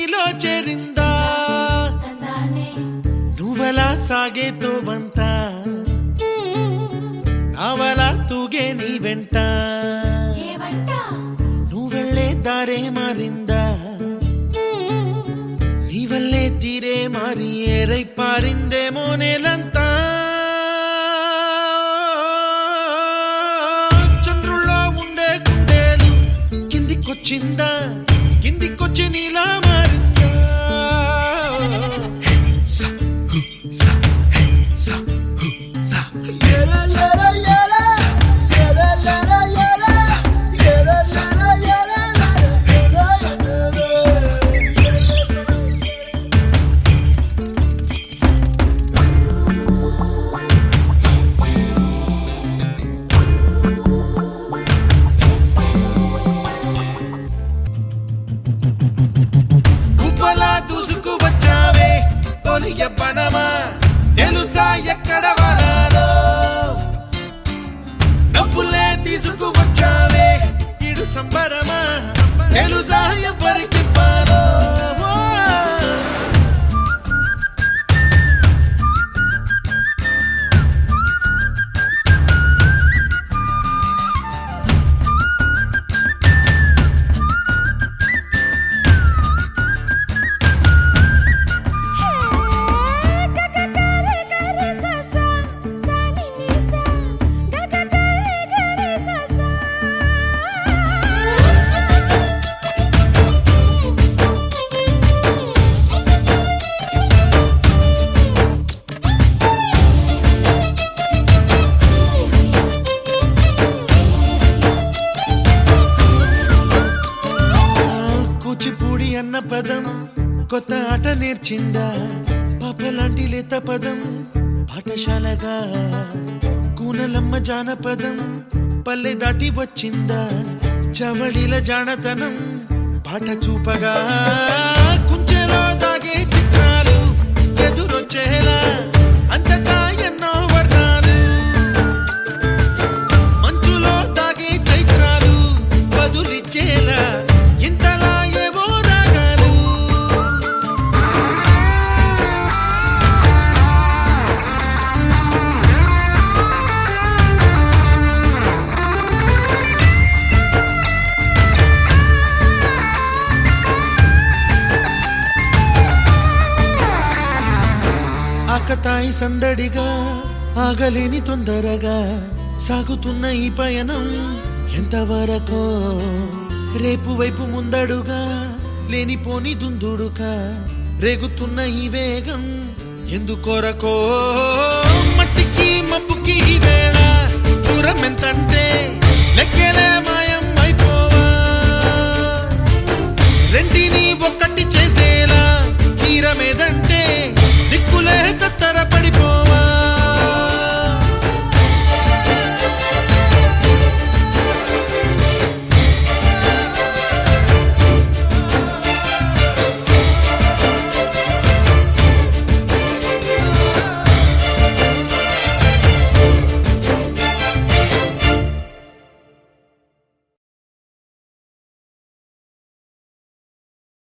నీలో చేరిందా నువ్వలా సాగేతో బంత నావలా తూగే నీ వెంట నువ్వెళ్ళే దారే మారిందా నీవల్లే తీరే మారి ఏరై పారిందేమో నేలంతా చంద్రుల్లో ఉండే కుందేలు కిందికొచ్చిందా కిందికొచ్చి నీలా మారిందా దూసుకు వచ్చావే తొలిగ పనమా తెలుసా ఎక్కడ వరాలో నవ్వులే తీసుకు వచ్చావే ఇడు సంబరమా తెలుసా ఎవరికి పాలో అన్న పదం కొత్త ఆట నేర్చిందా పాపలాంటి లేత పదం పాఠశాలగా కూనలమ్మ జానపదం పల్లె దాటి వచ్చిందా చవళిల జానతనం పాట చూపగా కుంచెలో దాగే చిత్రాలు ఎదురొచ్చేలా అంతటా ఎన్నో వర్ణాలు మంచులో దాగే చైత్రాలు బదులిచ్చేలా ఇంతలా ఆకతాయి సందడిగా ఆగలేని తొందరగా సాగుతున్న ఈ పయనం ఎంతవరకో రేపు వైపు ముందడుగా లేనిపోని దుందుడుగా రేగుతున్న ఈ వేగం ఎందుకొరకో మట్టికి మబ్బుకి వేళ